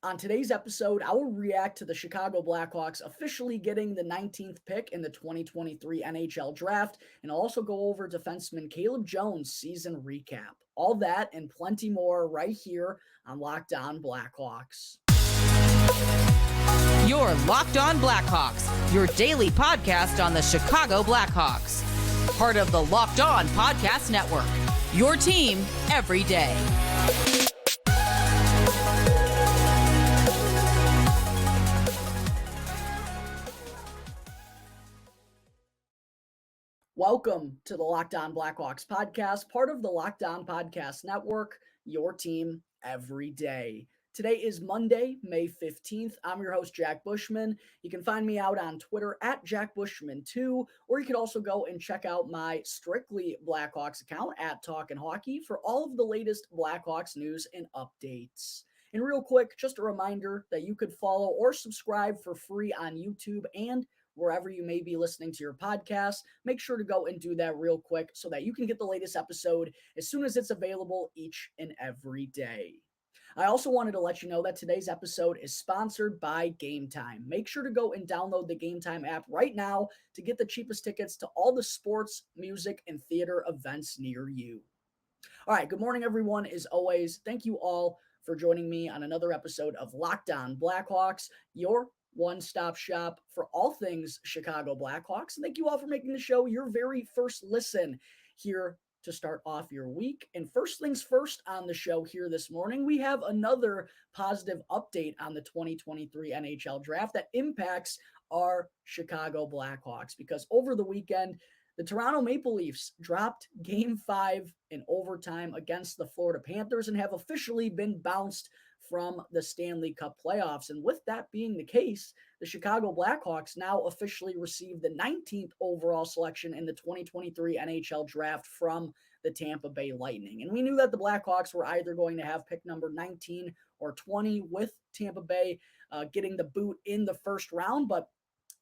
On today's episode, I will react to the Chicago Blackhawks officially getting the 19th pick in the 2023 NHL Draft, and I'll also go over defenseman Caleb Jones' season recap. All that and plenty more right here on Locked On Blackhawks. You're Locked On Blackhawks, your daily podcast on the Chicago Blackhawks. Part of the Locked On Podcast Network, your team every day. Welcome to the Locked On Blackhawks podcast, part of the Locked On Podcast Network, your team every day. Today is Monday, May 15th. I'm your host, Jack Bushman. You can find me out on Twitter at JackBushman2, or you can also go and check out my Strictly Blackhawks account at Talkin' Hockey for all of the latest Blackhawks news and updates. And real quick, just a reminder that you could follow or subscribe for free on YouTube and wherever you may be listening to your podcast. Make sure to go and do that real quick so that you can get the latest episode as soon as it's available each and every day. I also wanted to let you know that today's episode is sponsored by Game Time. Make sure to go and download the Game Time app right now to get the cheapest tickets to all the sports, music, and theater events near you. All right, good morning, everyone. As always, thank you all for joining me on another episode of Locked On Blackhawks, your one-stop shop for all things Chicago Blackhawks. And thank you all for making the show your very first listen here to start off your week. And first things first on the show here this morning, we have another positive update on the 2023 NHL Draft that impacts our Chicago Blackhawks, because over the weekend, the Toronto Maple Leafs dropped Game 5 in overtime against the Florida Panthers and have officially been bounced from the Stanley Cup Playoffs. And with that being the case, the Chicago Blackhawks now officially received the 19th overall selection in the 2023 NHL Draft from the Tampa Bay Lightning. And we knew that the Blackhawks were either going to have pick number 19 or 20, with Tampa Bay getting the boot in the first round, but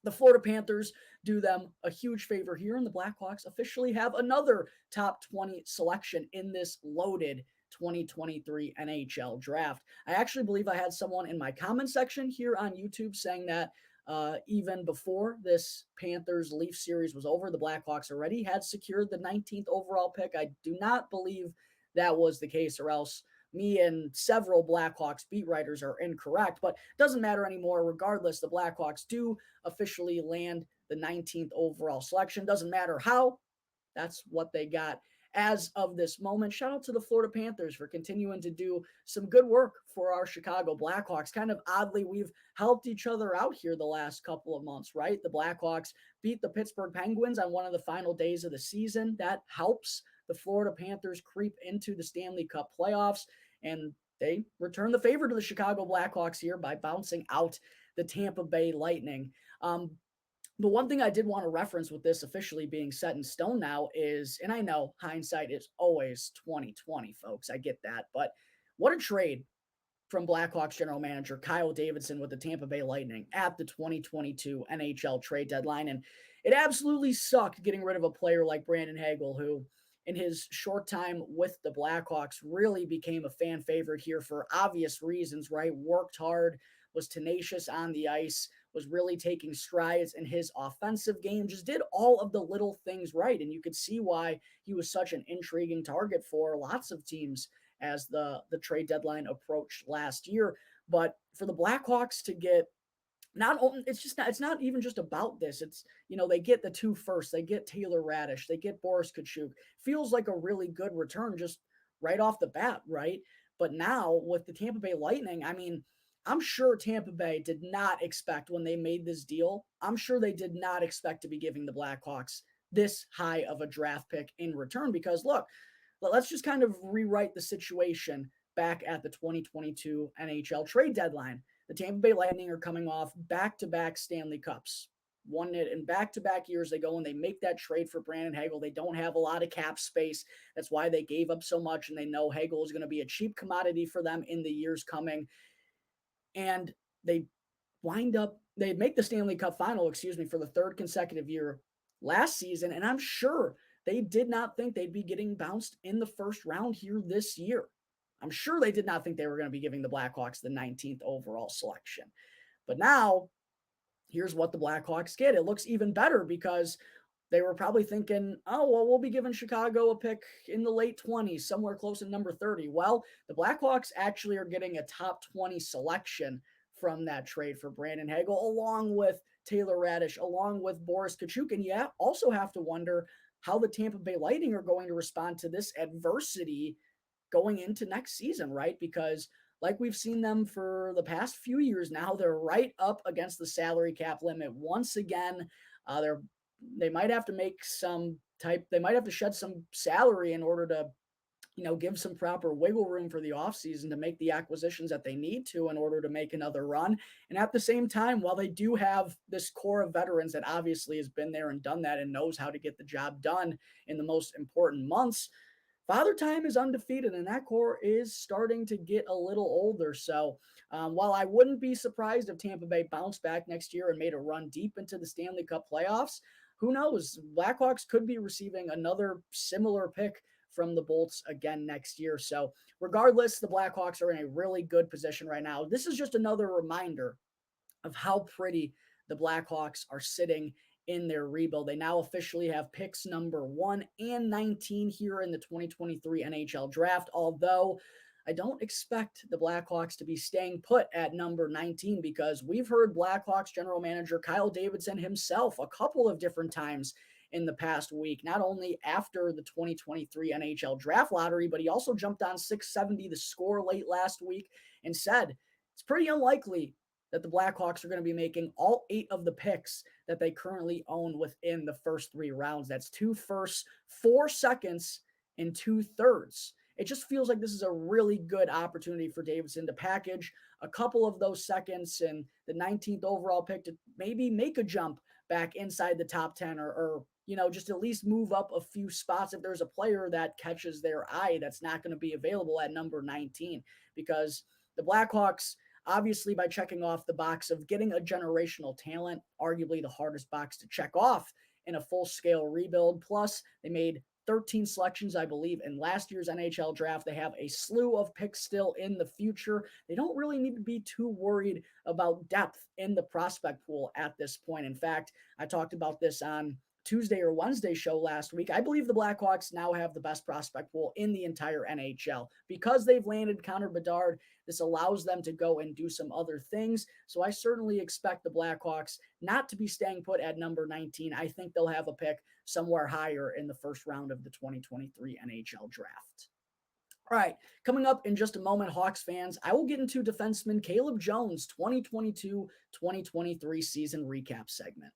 the Florida Panthers do them a huge favor here, and the Blackhawks officially have another top 20 selection in this loaded 2023 NHL Draft. I actually believe I had someone in my comment section here on YouTube saying that even before this Panthers-Leafs series was over, the Blackhawks already had secured the 19th overall pick. I do not believe that was the case, or else me and several Blackhawks beat writers are incorrect, but it doesn't matter anymore. Regardless, the Blackhawks do officially land the 19th overall selection. Doesn't matter how, that's what they got as of this moment. Shout out to the Florida Panthers for continuing to do some good work for our Chicago Blackhawks. Kind of oddly, we've helped each other out here the last couple of months, right? The Blackhawks beat the Pittsburgh Penguins on one of the final days of the season. That helps the Florida Panthers creep into the Stanley Cup playoffs, and they return the favor to the Chicago Blackhawks here by bouncing out the Tampa Bay Lightning. The one thing I did want to reference with this officially being set in stone now is, and I know hindsight is always 2020, folks. I get that, but what a trade from Blackhawks general manager Kyle Davidson with the Tampa Bay Lightning at the 2022 NHL trade deadline. And it absolutely sucked getting rid of a player like Brandon Hagel, who in his short time with the Blackhawks really became a fan favorite here for obvious reasons, right? Worked hard, was tenacious on the ice, was really taking strides in his offensive game, just did all of the little things right. And you could see why he was such an intriguing target for lots of teams as the trade deadline approached last year. But for the Blackhawks to get it's not even just about this. It's, they get the 2 firsts, they get Taylor Radish, they get Boris Kachuk. Feels like a really good return just right off the bat, right? But now with the Tampa Bay Lightning, I mean, I'm sure Tampa Bay did not expect when they made this deal. I'm sure they did not expect to be giving the Blackhawks this high of a draft pick in return, because look, let's just kind of rewrite the situation back at the 2022 NHL trade deadline. The Tampa Bay Lightning are coming off back-to-back Stanley Cups. Won it in back-to-back years. They go and they make that trade for Brandon Hagel. They don't have a lot of cap space. That's why they gave up so much, and they know Hagel is going to be a cheap commodity for them in the years coming. And they make the Stanley Cup final, for the 3rd consecutive year last season, and I'm sure they did not think they'd be getting bounced in the first round here this year. I'm sure they did not think they were going to be giving the Blackhawks the 19th overall selection. But now, here's what the Blackhawks get. It looks even better because they were probably thinking, oh, well, we'll be giving Chicago a pick in the late 20s, somewhere close to number 30. Well, the Blackhawks actually are getting a top 20 selection from that trade for Brandon Hagel, along with Taylor Radish, along with Boris Kachuk. And yeah, also have to wonder how the Tampa Bay Lightning are going to respond to this adversity going into next season, right? Because like we've seen them for the past few years now, they're right up against the salary cap limit once again. They might have to they might have to shed some salary in order to, give some proper wiggle room for the offseason to make the acquisitions that they need to in order to make another run. And at the same time, while they do have this core of veterans that obviously has been there and done that and knows how to get the job done in the most important months, Father Time is undefeated, and that core is starting to get a little older. So while I wouldn't be surprised if Tampa Bay bounced back next year and made a run deep into the Stanley Cup playoffs, who knows? Blackhawks could be receiving another similar pick from the Bolts again next year. So regardless, the Blackhawks are in a really good position right now. This is just another reminder of how pretty the Blackhawks are sitting in their rebuild. They now officially have picks number 1 and 19 here in the 2023 NHL Draft, although I don't expect the Blackhawks to be staying put at number 19 because we've heard Blackhawks general manager Kyle Davidson himself a couple of different times in the past week, not only after the 2023 NHL Draft lottery, but he also jumped on 670 The Score late last week and said it's pretty unlikely that the Blackhawks are going to be making all 8 of the picks that they currently own within the first 3 rounds. That's 2 firsts, 4 seconds, and 2 thirds. It just feels like this is a really good opportunity for Davidson to package a couple of those seconds and the 19th overall pick to maybe make a jump back inside the top 10 or just at least move up a few spots if there's a player that catches their eye that's not going to be available at number 19. Because the Blackhawks, obviously, by checking off the box of getting a generational talent, arguably the hardest box to check off in a full-scale rebuild. Plus, they made 13 selections, I believe, in last year's NHL Draft. They have a slew of picks still in the future. They don't really need to be too worried about depth in the prospect pool at this point. In fact, I talked about this on Tuesday or Wednesday show last week. I believe the Blackhawks now have the best prospect pool in the entire NHL. Because they've landed Connor Bedard, this allows them to go and do some other things. So I certainly expect the Blackhawks not to be staying put at number 19. I think they'll have a pick somewhere higher in the first round of the 2023 NHL Draft. All right, coming up in just a moment, Hawks fans, I will get into defenseman Caleb Jones' 2022-2023 season recap segment.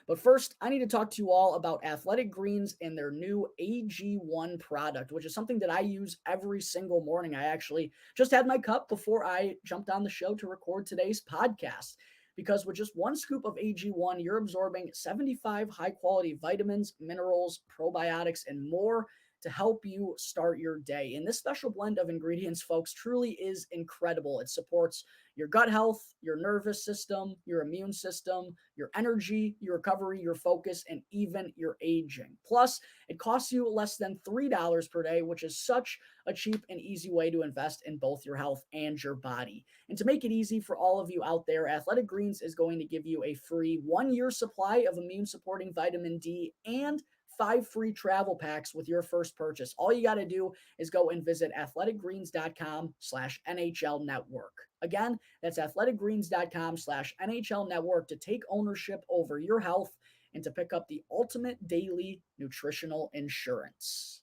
But first, I need to talk to you all about Athletic Greens and their new AG1 product, which is something that I use every single morning. I actually just had my cup before I jumped on the show to record today's podcast. Because with just 1 scoop of AG1, you're absorbing 75 high-quality vitamins, minerals, probiotics, and more to help you start your day. And this special blend of ingredients, folks, truly is incredible. It supports your gut health, your nervous system, your immune system, your energy, your recovery, your focus, and even your aging. Plus, it costs you less than $3 per day, which is such a cheap and easy way to invest in both your health and your body. And to make it easy for all of you out there, Athletic Greens is going to give you a free 1-year supply of immune-supporting vitamin D and 5 free travel packs with your first purchase. All you got to do is go and visit athleticgreens.com/NHL network. Again, that's athleticgreens.com/NHL network to take ownership over your health and to pick up the ultimate daily nutritional insurance.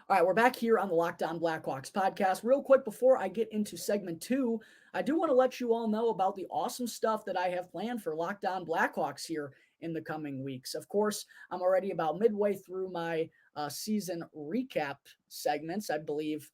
All right, we're back here on the Locked On Blackhawks podcast. Real quick, before I get into segment 2, I do want to let you all know about the awesome stuff that I have planned for Locked On Blackhawks here in the coming weeks. Of course, I'm already about midway through my season recap segments. I believe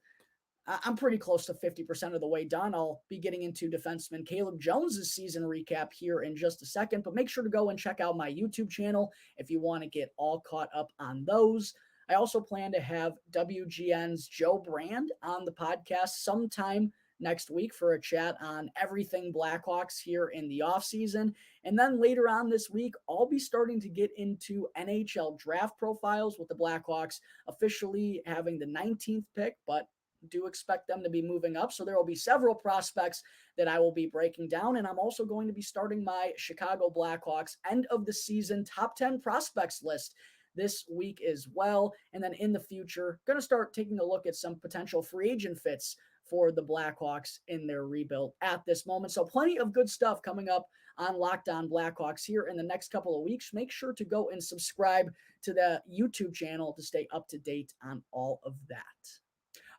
I'm pretty close to 50% of the way done. I'll be getting into defenseman Caleb Jones' season recap here in just a second, but make sure to go and check out my YouTube channel if you want to get all caught up on those. I also plan to have WGN's Joe Brand on the podcast sometime next week for a chat on everything Blackhawks here in the offseason. And then later on this week, I'll be starting to get into NHL draft profiles with the Blackhawks officially having the 19th pick, but do expect them to be moving up. So there will be several prospects that I will be breaking down. And I'm also going to be starting my Chicago Blackhawks end of the season top 10 prospects list this week as well. And then in the future, going to start taking a look at some potential free agent fits for the Blackhawks in their rebuild at this moment. So plenty of good stuff coming up on Locked On Blackhawks here in the next couple of weeks. Make sure to go and subscribe to the YouTube channel to stay up to date on all of that.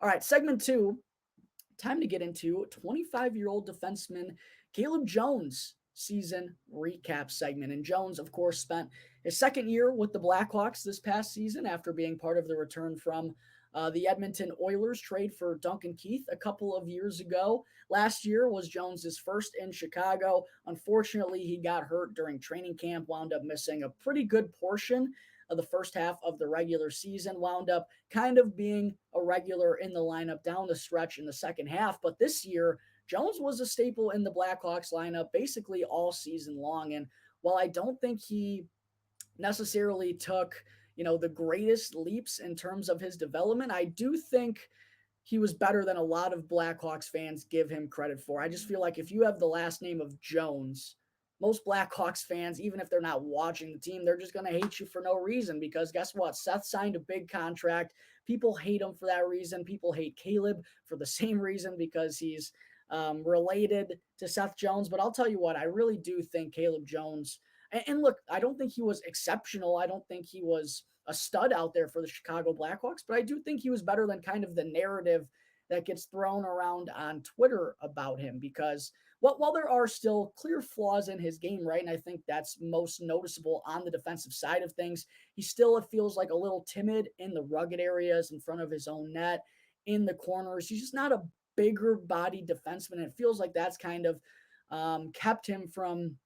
All right, segment 2, time to get into 25-year-old defenseman Caleb Jones' season recap segment. And Jones, of course, spent his second year with the Blackhawks this past season after being part of the return from the Edmonton Oilers trade for Duncan Keith a couple of years ago. Last year was Jones's first in Chicago. Unfortunately, he got hurt during training camp, wound up missing a pretty good portion of the first half of the regular season, wound up kind of being a regular in the lineup down the stretch in the second half. But this year, Jones was a staple in the Blackhawks lineup basically all season long. And while I don't think he necessarily took, the greatest leaps in terms of his development, I do think he was better than a lot of Blackhawks fans give him credit for. I just feel like if you have the last name of Jones, most Blackhawks fans, even if they're not watching the team, they're just going to hate you for no reason because guess what? Seth signed a big contract. People hate him for that reason. People hate Caleb for the same reason because he's related to Seth Jones. But I'll tell you what, I really do think Caleb Jones, and look, I don't think he was exceptional. I don't think he was a stud out there for the Chicago Blackhawks, but I do think he was better than kind of the narrative that gets thrown around on Twitter about him because while there are still clear flaws in his game, right, and I think that's most noticeable on the defensive side of things, he still, it feels like, a little timid in the rugged areas in front of his own net, in the corners. He's just not a bigger body defenseman. It feels like that's kind of kept him from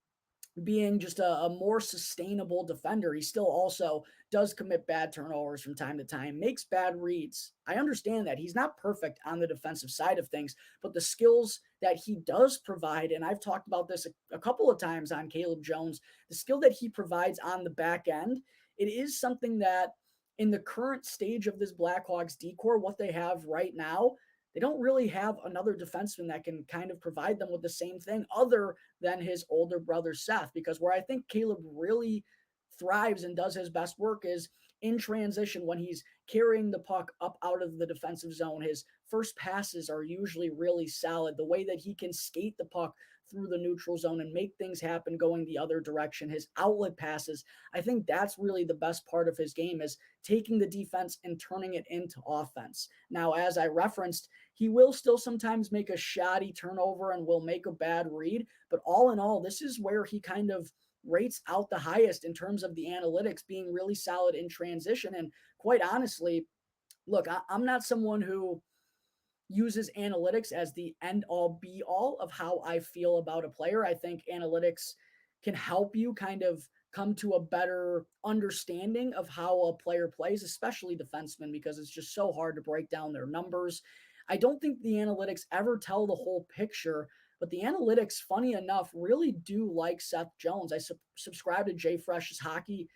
being just a more sustainable defender. He still also does commit bad turnovers from time to time, makes bad reads. I understand that he's not perfect on the defensive side of things, but the skills that he does provide, and I've talked about this a couple of times on Caleb Jones, the skill that he provides on the back end, it is something that in the current stage of this Blackhawks decor, what they have right now, they don't really have another defenseman that can kind of provide them with the same thing other than his older brother, Seth, because where I think Caleb really thrives and does his best work is in transition when he's carrying the puck up out of the defensive zone. His first passes are usually really solid. The way that he can skate the puck through the neutral zone and make things happen going the other direction, his outlet passes, I think that's really the best part of his game is taking the defense and turning it into offense. Now, as I referenced, he will still sometimes make a shoddy turnover and will make a bad read, but all in all, this is where he kind of rates out the highest in terms of the analytics, being really solid in transition. And quite honestly, look, I'm not someone who uses analytics as the end all be all of how I feel about a player. I think analytics can help you kind of come to a better understanding of how a player plays, especially defensemen, because it's just so hard to break down their numbers. I don't think the analytics ever tell the whole picture, but the analytics, funny enough, really do like Seth Jones. I subscribe to Jay Fresh's hockey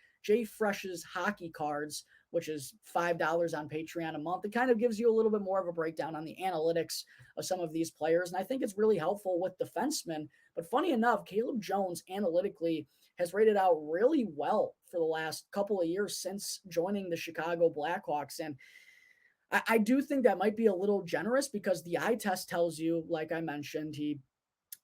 cards, which is $5 on Patreon a month. It kind of gives you a little bit more of a breakdown on the analytics of some of these players. And I think it's really helpful with defensemen. But funny enough, Caleb Jones analytically has rated out really well for the last couple of years since joining the Chicago Blackhawks. And I do think that might be a little generous because the eye test tells you, like I mentioned, he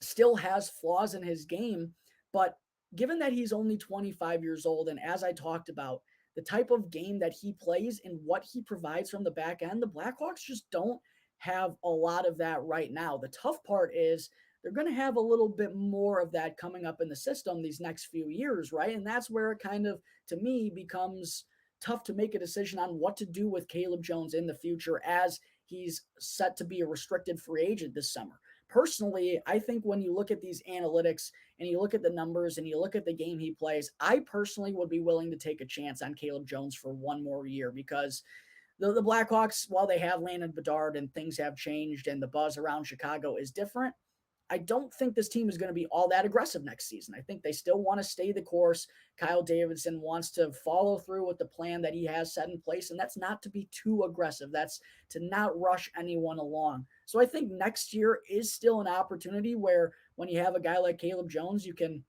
still has flaws in his game. But given that he's only 25 years old, and as I talked about, the type of game that he plays and what he provides from the back end, the Blackhawks just don't have a lot of that right now. The tough part is they're going to have a little bit more of that coming up in the system these next few years, right? And that's where it kind of, to me, becomes tough to make a decision on what to do with Caleb Jones in the future as he's set to be a restricted free agent this summer. Personally, I think when you look at these analytics and you look at the numbers and you look at the game he plays, I personally would be willing to take a chance on Caleb Jones for one more year because the Blackhawks, while they have landed Bedard and things have changed and the buzz around Chicago is different, I don't think this team is going to be all that aggressive next season. I think they still want to stay the course. Kyle Davidson wants to follow through with the plan that he has set in place, and that's not to be too aggressive. That's to not rush anyone along. So I think next year is still an opportunity where when you have a guy like Caleb Jones, you can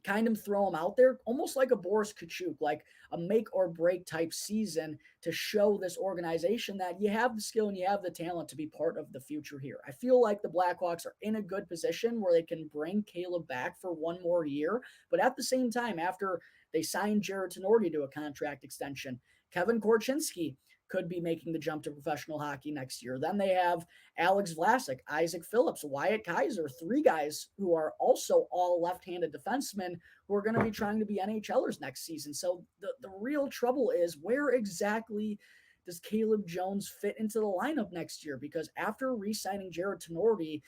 kind of throw him out there, almost like a Boris Kachuk, like a make or break type season to show this organization that you have the skill and you have the talent to be part of the future here. I feel like the Blackhawks are in a good position where they can bring Caleb back for one more year, but at the same time, after they signed Jared Tenorti to a contract extension, Kevin Korchinski could be making the jump to professional hockey next year. Then they have Alex Vlasic, Isaac Phillips, Wyatt Kaiser, three guys who are also all left-handed defensemen who are going to be trying to be NHLers next season. So the real trouble is, where exactly does Caleb Jones fit into the lineup next year? Because after re-signing Jared Tenorti,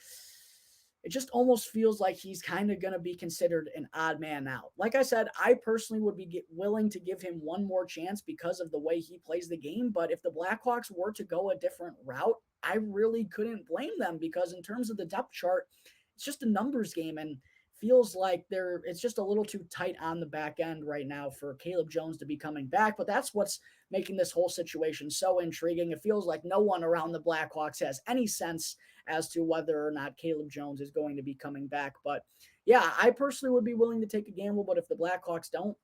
it just almost feels like he's kind of going to be considered an odd man out. Like I said, I personally would be willing to give him one more chance because of the way he plays the game. But if the Blackhawks were to go a different route, I really couldn't blame them, because in terms of the depth chart, it's just a numbers game and feels like it's just a little too tight on the back end right now for Caleb Jones to be coming back. But that's what's making this whole situation so intriguing. It feels like no one around the Blackhawks has any sense as to whether or not Caleb Jones is going to be coming back. But yeah, I personally would be willing to take a gamble, but if the Blackhawks don't,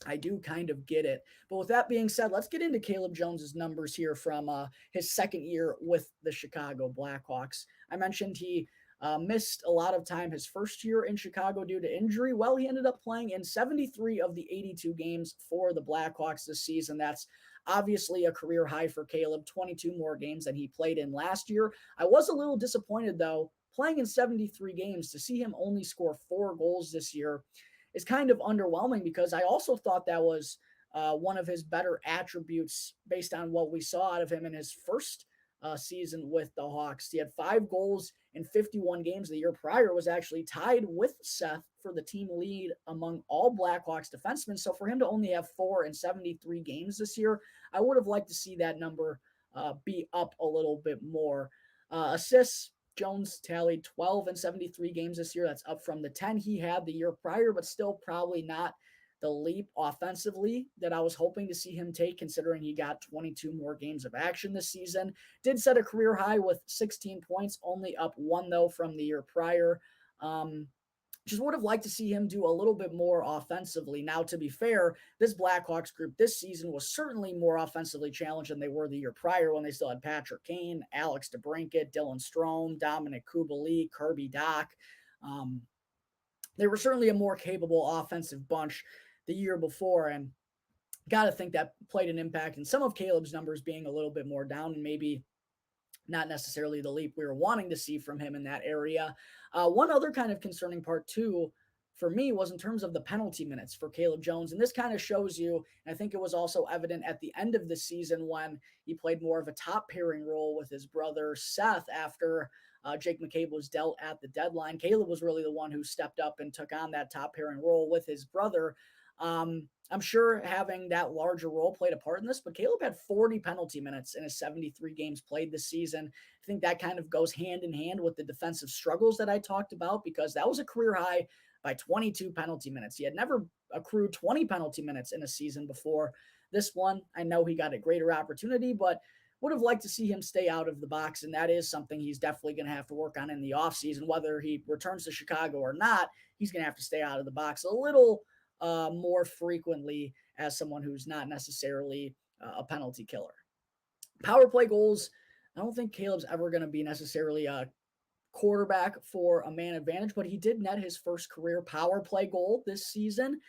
I do kind of get it. But with that being said, let's get into Caleb Jones's numbers here from his second year with the Chicago Blackhawks. I mentioned he missed a lot of time his first year in Chicago due to injury. Well, he ended up playing in 73 of the 82 games for the Blackhawks this season. That's obviously a career high for Caleb, 22 more games than he played in last year. I was a little disappointed, though, playing in 73 games to see him only score 4 goals this year is kind of underwhelming, because I also thought that was one of his better attributes based on what we saw out of him in his first season with the Hawks. He had 5 goals in 51 games. The year prior was actually tied with Seth for the team lead among all Blackhawks defensemen. So for him to only have 4 in 73 games this year, I would have liked to see that number be up a little bit more. Assists, Jones tallied 12 in 73 games this year. That's up from the 10 he had the year prior, but still probably not the leap offensively that I was hoping to see him take, considering he got 22 more games of action this season. Did set a career high with 16 points, only up 1, though, from the year prior. Just would have liked to see him do a little bit more offensively. Now, to be fair, this Blackhawks group this season was certainly more offensively challenged than they were the year prior, when they still had Patrick Kane, Alex DeBrincat, Dylan Strome, Dominic Kubalik, Kirby Dach. They were certainly a more capable offensive bunch the year before, and got to think that played an impact in some of Caleb's numbers being a little bit more down, and maybe not necessarily the leap we were wanting to see from him in that area. One other kind of concerning part, too, for me was in terms of the penalty minutes for Caleb Jones. And this kind of shows you, and I think it was also evident at the end of the season when he played more of a top pairing role with his brother Seth after Jake McCabe was dealt at the deadline. Caleb was really the one who stepped up and took on that top pairing role with his brother. I'm sure having that larger role played a part in this, but Caleb had 40 penalty minutes in his 73 games played this season. I think that kind of goes hand in hand with the defensive struggles that I talked about, because that was a career high by 22 penalty minutes. He had never accrued 20 penalty minutes in a season before. This one, I know he got a greater opportunity, but would have liked to see him stay out of the box, and that is something he's definitely going to have to work on in the offseason. Whether he returns to Chicago or not, he's going to have to stay out of the box a little more frequently as someone who's not necessarily a penalty killer. Power play goals, I don't think Caleb's ever going to be necessarily a quarterback for a man advantage, but he did net his first career power play goal this season.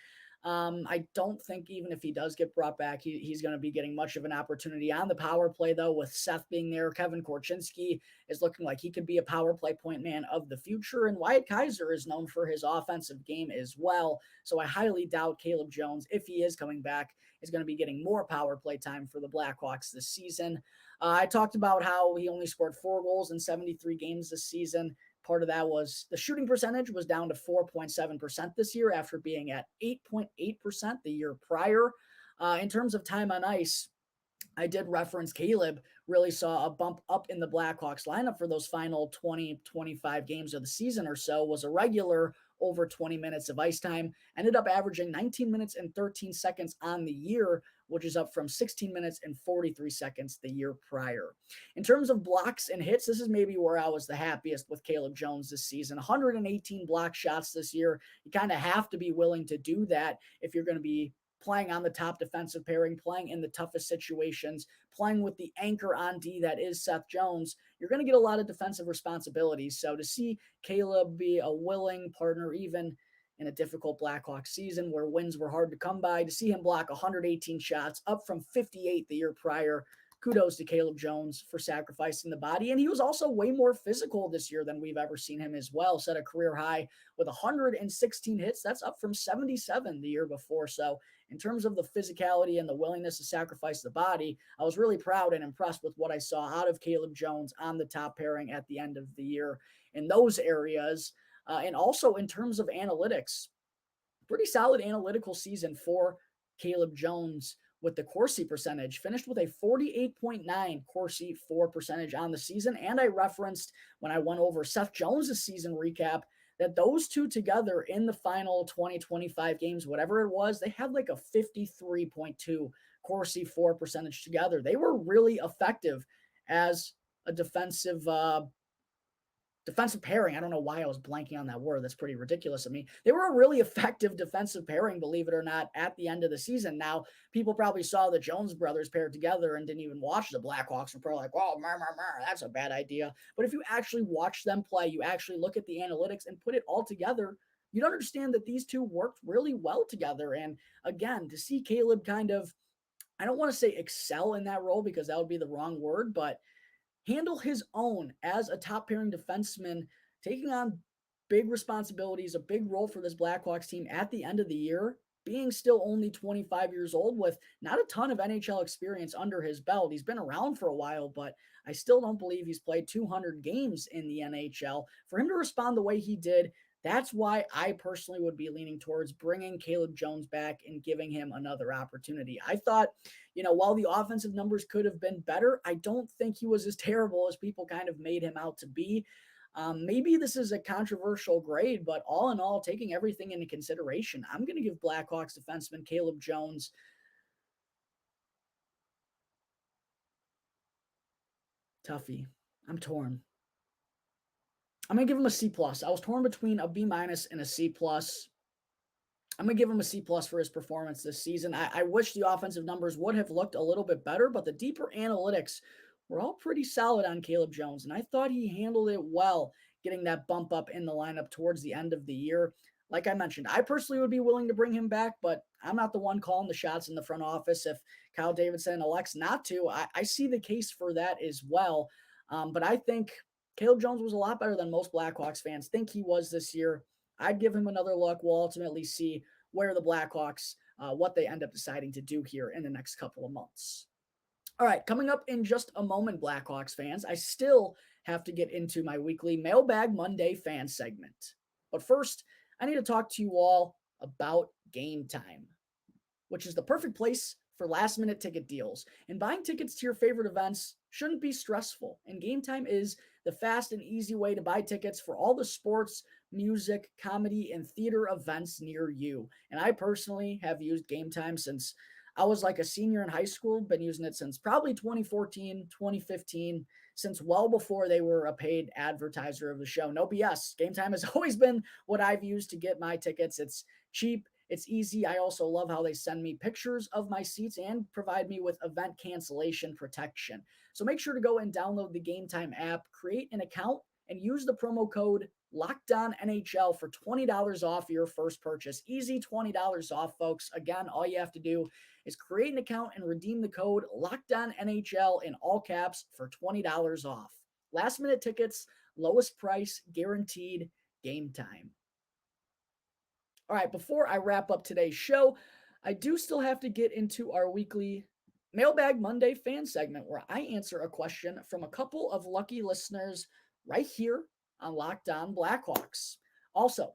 I don't think even if he does get brought back, he's going to be getting much of an opportunity on the power play, though, with Seth being there. Kevin Korchinski is looking like he could be a power play point man of the future, and Wyatt Kaiser is known for his offensive game as well. So I highly doubt Caleb Jones, if he is coming back, is going to be getting more power play time for the Blackhawks this season. I talked about how he only scored 4 goals in 73 games this season. Part of that was the shooting percentage was down to 4.7% this year after being at 8.8% the year prior. In terms of time on ice, I did reference Caleb really saw a bump up in the Blackhawks lineup for those final 20, 25 games of the season or so, was a regular over 20 minutes of ice time, ended up averaging 19 minutes and 13 seconds on the year, which is up from 16 minutes and 43 seconds the year prior. In terms of blocks and hits, this is maybe where I was the happiest with Caleb Jones this season. 118 block shots this year. You kind of have to be willing to do that if you're going to be playing on the top defensive pairing, playing in the toughest situations, playing with the anchor on D that is Seth Jones, you're going to get a lot of defensive responsibilities. So to see Caleb be a willing partner, even in a difficult Blackhawks season where wins were hard to come by, to see him block 118 shots, up from 58 the year prior, kudos to Caleb Jones for sacrificing the body. And he was also way more physical this year than we've ever seen him as well. Set a career high with 116 hits. That's up from 77 the year before. So in terms of the physicality and the willingness to sacrifice the body, I was really proud and impressed with what I saw out of Caleb Jones on the top pairing at the end of the year in those areas. And also in terms of analytics, pretty solid analytical season for Caleb Jones with the Corsi percentage, finished with a 48.9 Corsi for percentage on the season. And I referenced when I went over Seth Jones' season recap that those two together in the final 20-25 games, whatever it was, they had like a 53.2 Corsi for percentage together. They were really effective as a defensive pairing. I don't know why I was blanking on that word. That's pretty ridiculous of me. They were a really effective defensive pairing, believe it or not, at the end of the season. Now, people probably saw the Jones brothers paired together and didn't even watch the Blackhawks and probably like, oh, that's a bad idea. But if you actually watch them play, you actually look at the analytics and put it all together, you'd understand that these two worked really well together. And again, to see Caleb kind of, I don't want to say excel in that role because that would be the wrong word, but handle his own as a top pairing defenseman, taking on big responsibilities, a big role for this Blackhawks team at the end of the year, being still only 25 years old with not a ton of NHL experience under his belt. He's been around for a while, but I still don't believe he's played 200 games in the NHL. For him to respond the way he did, that's why I personally would be leaning towards bringing Caleb Jones back and giving him another opportunity. I thought, while the offensive numbers could have been better, I don't think he was as terrible as people kind of made him out to be. Maybe this is a controversial grade, but all in all, taking everything into consideration, I'm going to give Blackhawks defenseman Caleb Jones toughie. I'm torn. I'm going to give him a C+. I was torn between a B- and a C+. I'm going to give him a C+ for his performance this season. I wish the offensive numbers would have looked a little bit better, but the deeper analytics were all pretty solid on Caleb Jones, and I thought he handled it well, getting that bump up in the lineup towards the end of the year. Like I mentioned, I personally would be willing to bring him back, but I'm not the one calling the shots in the front office. If Kyle Davidson elects not to, I see the case for that as well. But I think Caleb Jones was a lot better than most Blackhawks fans think he was this year. I'd give him another look. We'll ultimately see where the Blackhawks, what they end up deciding to do here in the next couple of months. All right, coming up in just a moment, Blackhawks fans, I still have to get into my weekly Mailbag Monday fan segment. But first, I need to talk to you all about Game Time, which is the perfect place for last-minute ticket deals. And buying tickets to your favorite events shouldn't be stressful. And Game Time is the fast and easy way to buy tickets for all the sports, music, comedy, and theater events near you. And I personally have used Game Time since I was like a senior in high school, been using it since probably 2014, 2015, since well before they were a paid advertiser of the show. No BS. Game Time has always been what I've used to get my tickets. It's cheap. It's easy. I also love how they send me pictures of my seats and provide me with event cancellation protection. So make sure to go and download the Game Time app, create an account, and use the promo code LOCKEDONNHL for $20 off your first purchase. Easy $20 off, folks. Again, all you have to do is create an account and redeem the code LOCKEDONNHL in all caps for $20 off. Last minute tickets, lowest price, guaranteed. Game Time. All right, before I wrap up today's show, I do still have to get into our weekly Mailbag Monday fan segment where I answer a question from a couple of lucky listeners right here on Locked On Blackhawks. Also,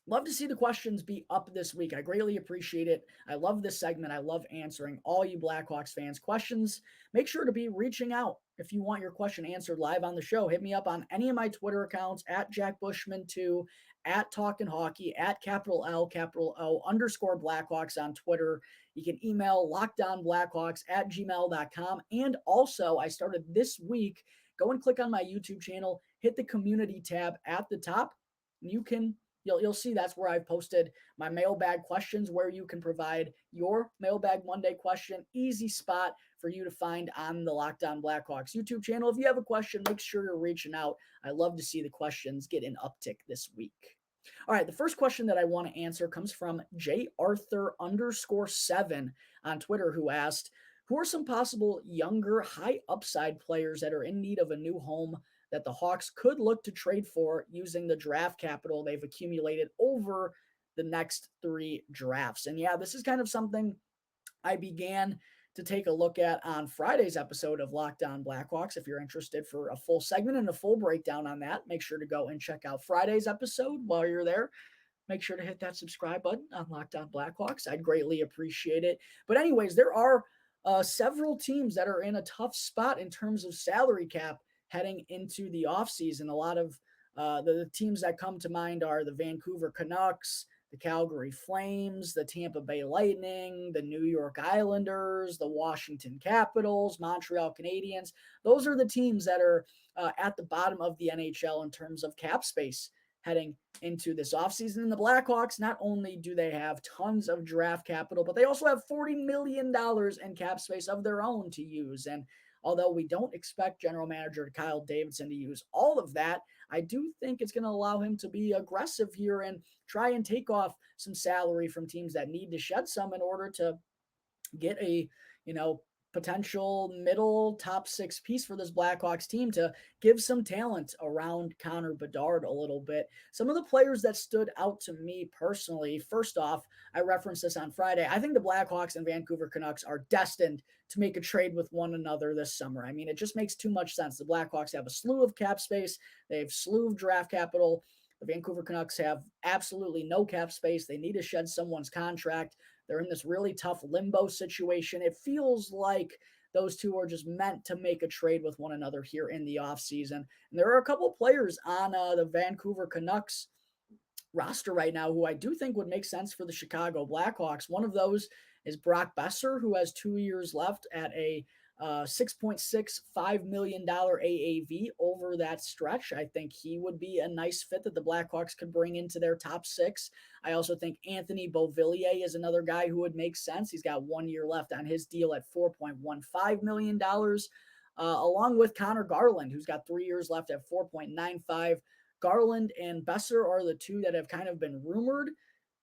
love to see the questions be up this week. I greatly appreciate it. I love this segment. I love answering all you Blackhawks fans' questions. Make sure to be reaching out if you want your question answered live on the show. Hit me up on any of my Twitter accounts at Jack Bushman2, at Talkin' Hockey, at capital L, capital O, _Blackhawks on Twitter. You can email lockedonblackhawks@gmail.com. And also, I started this week. Go and click on my YouTube channel, hit the community tab at the top, and you'll see that's where I've posted my mailbag questions, where you can provide your Mailbag Monday question. Easy spot for you to find on the Locked On Blackhawks YouTube channel. If you have a question, make sure you're reaching out. I love to see the questions get an uptick this week. All right, the first question that I want to answer comes from JArthur_7 on Twitter, who asked, who are some possible younger, high upside players that are in need of a new home that the Hawks could look to trade for using the draft capital they've accumulated over the next 3 drafts? And yeah, this is kind of something I began to take a look at on Friday's episode of Locked On Blackhawks. If you're interested for a full segment and a full breakdown on that, make sure to go and check out Friday's episode. While you're there, make sure to hit that subscribe button on Locked On Blackhawks. I'd greatly appreciate it. But anyways, there are several teams that are in a tough spot in terms of salary cap heading into the offseason. A lot of the teams that come to mind are the Vancouver Canucks, the Calgary Flames, the Tampa Bay Lightning, the New York Islanders, the Washington Capitals, Montreal Canadiens. Those are the teams that are at the bottom of the NHL in terms of cap space heading into this offseason. And the Blackhawks, not only do they have tons of draft capital, but they also have $40 million in cap space of their own to use. And although we don't expect general manager Kyle Davidson to use all of that, I do think it's going to allow him to be aggressive here and try and take off some salary from teams that need to shed some in order to get a, potential middle top 6 piece for this Blackhawks team to give some talent around Connor Bedard a little bit. Some of the players that stood out to me personally, first off, I referenced this on Friday. I think the Blackhawks and Vancouver Canucks are destined to make a trade with one another this summer. I mean, it just makes too much sense. The Blackhawks have a slew of cap space. They have a slew of draft capital. The Vancouver Canucks have absolutely no cap space. They need to shed someone's contract. They're in this really tough limbo situation. It feels like those two are just meant to make a trade with one another here in the offseason. And there are a couple players on the Vancouver Canucks roster right now who I do think would make sense for the Chicago Blackhawks. One of those is Brock Besser, who has 2 years left at a $6.65 million AAV over that stretch. I think he would be a nice fit that the Blackhawks could bring into their top 6. I also think Anthony Beauvillier is another guy who would make sense. He's got 1 year left on his deal at $4.15 million, along with Connor Garland, who's got 3 years left at $4.95. Garland and Besser are the two that have kind of been rumored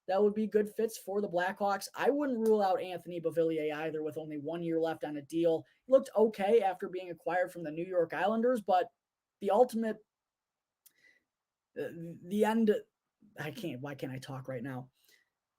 that would be good fits for the Blackhawks. I wouldn't rule out Anthony Beauvillier either with only 1 year left on a deal. He looked okay after being acquired from the New York Islanders, but the ultimate, the end, why can't I talk right now?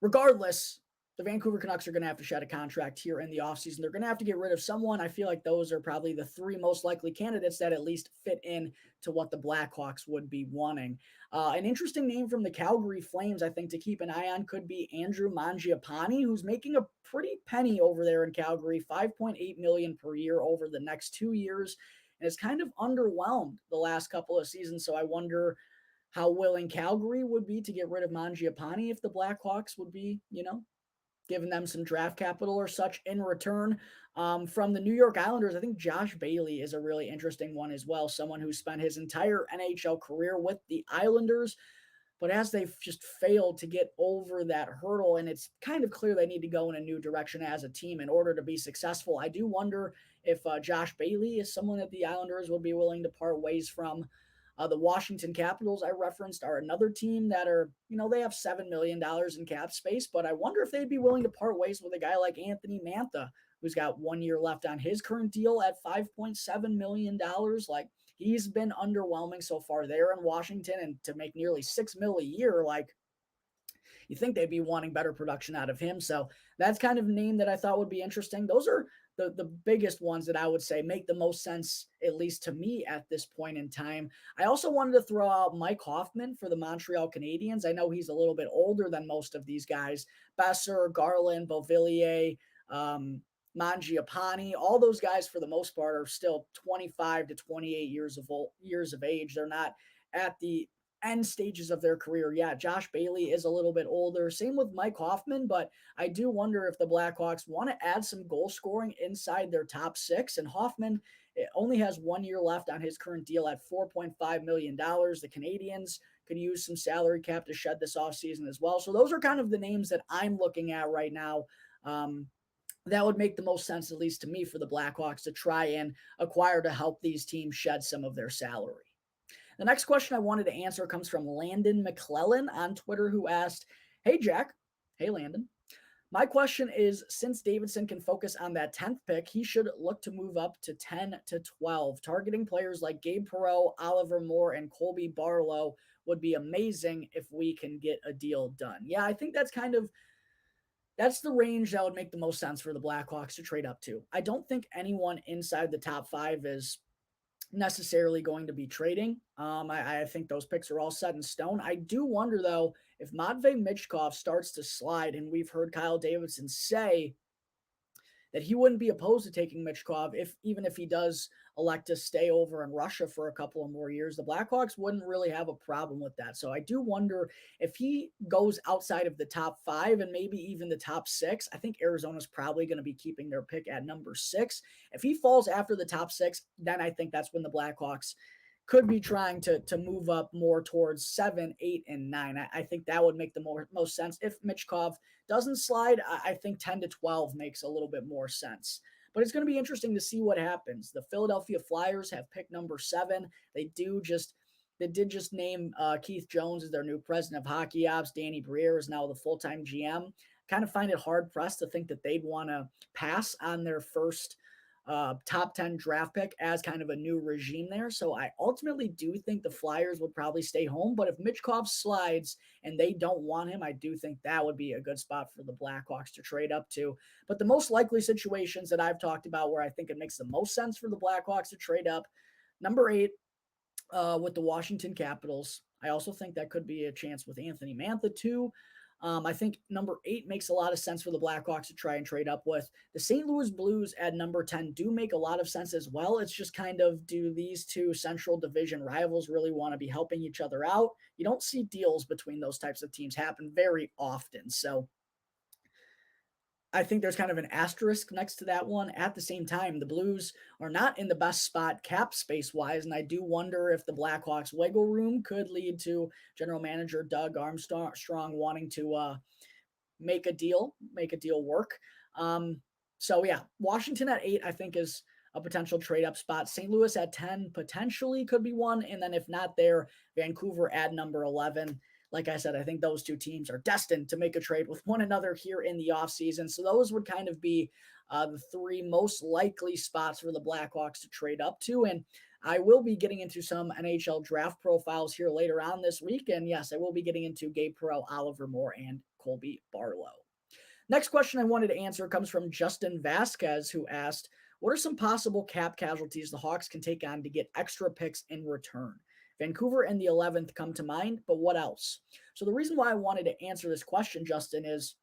Regardless, the Vancouver Canucks are going to have to shed a contract here in the offseason. They're going to have to get rid of someone. I feel like those are probably the 3 most likely candidates that at least fit in to what the Blackhawks would be wanting. An interesting name from the Calgary Flames, I think, to keep an eye on could be Andrew Mangiapane, who's making a pretty penny over there in Calgary, $5.8 million per year over the next 2 years, and is kind of underwhelmed the last couple of seasons. So I wonder how willing Calgary would be to get rid of Mangiapane if the Blackhawks would be, giving them some draft capital or such in return. From the New York Islanders, I think Josh Bailey is a really interesting one as well, someone who spent his entire NHL career with the Islanders, but as they've just failed to get over that hurdle, and it's kind of clear they need to go in a new direction as a team in order to be successful. I do wonder if Josh Bailey is someone that the Islanders would be willing to part ways from. The Washington Capitals I referenced are another team that are, they have $7 million in cap space, but I wonder if they'd be willing to part ways with a guy like Anthony Mantha, who's got 1 year left on his current deal at $5.7 million. Like, he's been underwhelming so far there in Washington, and to make nearly $6 million a year, like, you think they'd be wanting better production out of him. So that's kind of a name that I thought would be interesting. Those are the biggest ones that I would say make the most sense, at least to me at this point in time. I also wanted to throw out Mike Hoffman for the Montreal Canadiens. I know he's a little bit older than most of these guys. Besser, Garland, Beauvillier, Mangiapane, all those guys for the most part are still 25 to 28 years of age. They're not at the end stages of their career. Yeah, Josh Bailey is a little bit older. Same with Mike Hoffman, but I do wonder if the Blackhawks want to add some goal scoring inside their top six. And Hoffman only has 1 year left on his current deal at $4.5 million. The Canadiens could use some salary cap to shed this offseason as well. So those are kind of the names that I'm looking at right now. That would make the most sense, at least to me, for the Blackhawks to try and acquire to help these teams shed some of their salary. The next question I wanted to answer comes from Landon McClellan on Twitter, who asked, "Hey, Jack." Hey, Landon. "My question is, since Davidson can focus on that 10th pick, he should look to move up to 10 to 12. Targeting players like Gabe Perreault, Oliver Moore, and Colby Barlow would be amazing if we can get a deal done." Yeah, I think that's the range that would make the most sense for the Blackhawks to trade up to. I don't think anyone inside the top 5 is necessarily going to be trading. I think those picks are all set in stone. I do wonder, though, if Matvei Michkov starts to slide, and we've heard Kyle Davidson say that he wouldn't be opposed to taking Michkov even if he does elect to stay over in Russia for a couple of more years. The Blackhawks wouldn't really have a problem with that. So I do wonder if he goes outside of the top 5 and maybe even the top 6. I think Arizona's probably going to be keeping their pick at number 6. If he falls after the top 6, then I think that's when the Blackhawks could be trying to move up more towards 7, 8, and 9. I think that would make the most sense. If Michkov doesn't slide, I think 10 to 12 makes a little bit more sense. But it's going to be interesting to see what happens. The Philadelphia Flyers have pick number 7. They did just name Keith Jones as their new president of hockey ops. Danny Briere is now the full-time GM. Kind of find it hard-pressed to think that they'd want to pass on their first top 10 draft pick as kind of a new regime there. So I ultimately do think the Flyers would probably stay home. But if Michkov slides and they don't want him, I do think that would be a good spot for the Blackhawks to trade up to. But the most likely situations that I've talked about where I think it makes the most sense for the Blackhawks to trade up, number 8 with the Washington Capitals. I also think that could be a chance with Anthony Mantha too. I think number 8 makes a lot of sense for the Blackhawks to try and trade up with. The St. Louis Blues at number 10 do make a lot of sense as well. It's just kind of, do these two Central Division rivals really want to be helping each other out? You don't see deals between those types of teams happen very often. So I think there's kind of an asterisk next to that one. At the same time, the Blues are not in the best spot cap space wise, and I do wonder if the Blackhawks wiggle room could lead to general manager Doug Armstrong wanting to make a deal work. So yeah, Washington at 8, I think, is a potential trade up spot. St. Louis at 10 potentially could be one, and then if not there, Vancouver at number 11. Like I said, I think those two teams are destined to make a trade with one another here in the offseason. So those would kind of be the 3 most likely spots for the Blackhawks to trade up to. And I will be getting into some NHL draft profiles here later on this week. And yes, I will be getting into Gabe Perreault, Oliver Moore, and Colby Barlow. Next question I wanted to answer comes from Justin Vasquez, who asked, what are some possible cap casualties the Hawks can take on to get extra picks in return? Vancouver and the 11th come to mind, but what else? So the reason why I wanted to answer this question, Justin, is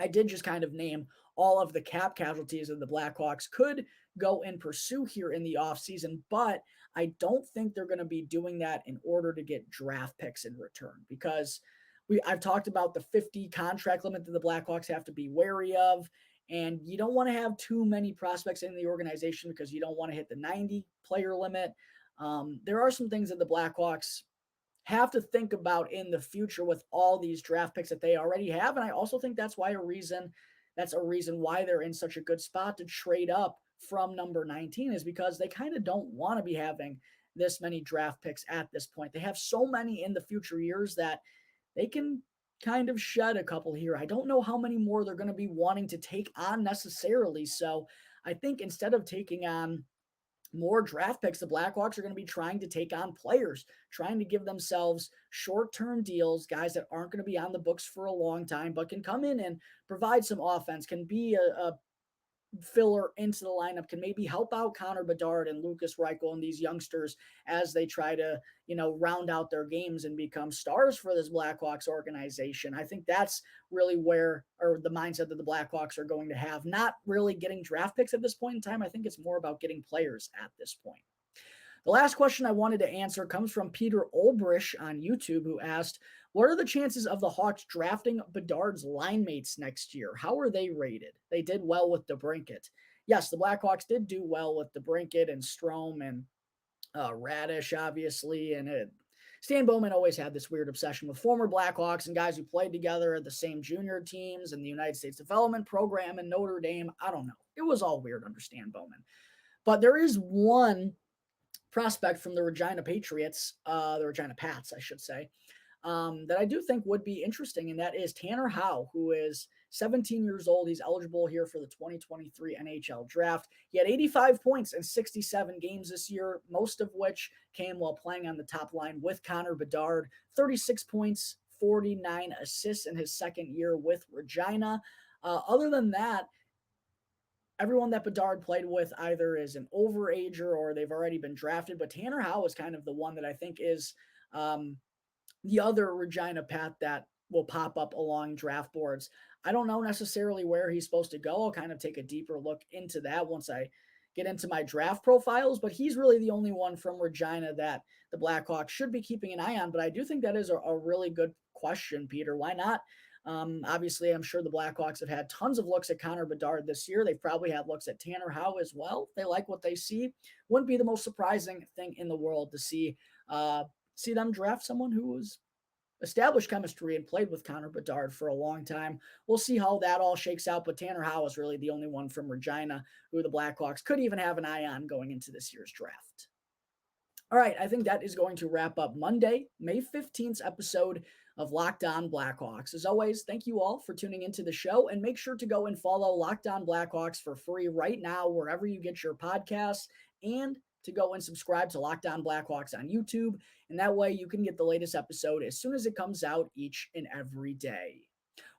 I did just kind of name all of the cap casualties that the Blackhawks could go and pursue here in the offseason, but I don't think they're going to be doing that in order to get draft picks in return, because I've talked about the 50 contract limit that the Blackhawks have to be wary of, and you don't want to have too many prospects in the organization because you don't want to hit the 90 player limit. There are some things that the Blackhawks have to think about in the future with all these draft picks that they already have. And I also think that's a reason why they're in such a good spot to trade up from number 19, is because they kind of don't want to be having this many draft picks at this point. They have so many in the future years that they can kind of shed a couple here. I don't know how many more they're going to be wanting to take on necessarily. So I think instead of taking on more draft picks, the Blackhawks are going to be trying to take on players, trying to give themselves short-term deals, guys that aren't going to be on the books for a long time, but can come in and provide some offense, can be a filler into the lineup can maybe help out Connor Bedard and Lucas Reichel and these youngsters as they try to, round out their games and become stars for this Blackhawks organization. I think that's really where, or the mindset that the Blackhawks are going to have, not really getting draft picks at this point in time. I think it's more about getting players at this point. The last question I wanted to answer comes from Peter Olbrich on YouTube, who asked, what are the chances of the Hawks drafting Bedard's line mates next year? How are they rated? They did well with DeBrincat. Yes, the Blackhawks did do well with DeBrincat and Strome and Radish, obviously. And Stan Bowman always had this weird obsession with former Blackhawks and guys who played together at the same junior teams and the United States Development Program in Notre Dame. I don't know. It was all weird under Stan Bowman. But there is one prospect from the Regina Patriots, the Regina Pats, I should say, that I do think would be interesting, and that is Tanner Howe, who is 17 years old. He's eligible here for the 2023 NHL Draft. He had 85 points in 67 games this year, most of which came while playing on the top line with Connor Bedard. 36 points, 49 assists in his second year with Regina. Other than that, everyone that Bedard played with either is an overager or they've already been drafted, but Tanner Howe is kind of the one that I think is the other Regina Pat that will pop up along draft boards. I don't know necessarily where he's supposed to go. I'll kind of take a deeper look into that once I get into my draft profiles, but he's really the only one from Regina that the Blackhawks should be keeping an eye on. But I do think that is a really good question, Peter. Why not? Obviously, I'm sure the Blackhawks have had tons of looks at Connor Bedard this year. They've probably had looks at Tanner Howe as well. They like what they see. Wouldn't be the most surprising thing in the world to see them draft someone who was established chemistry and played with Connor Bedard for a long time. We'll see how that all shakes out, but Tanner Howe is really the only one from Regina who the Blackhawks could even have an eye on going into this year's draft. All right, I think that is going to wrap up Monday, May 15th episode of Locked On Blackhawks. As always, thank you all for tuning into the show, and make sure to go and follow Locked On Blackhawks for free right now, wherever you get your podcasts, and to go and subscribe to Locked On Blackhawks on YouTube. And that way you can get the latest episode as soon as it comes out each and every day.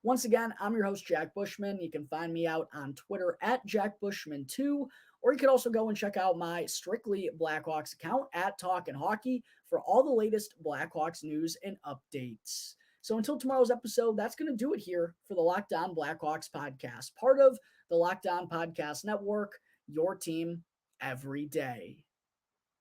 Once again, I'm your host, Jack Bushman. You can find me out on Twitter at JackBushman2, or you could also go and check out my Strictly Blackhawks account at Talkin' Hockey for all the latest Blackhawks news and updates. So until tomorrow's episode, that's going to do it here for the Locked On Blackhawks podcast, part of the Locked On Podcast Network, your team every day.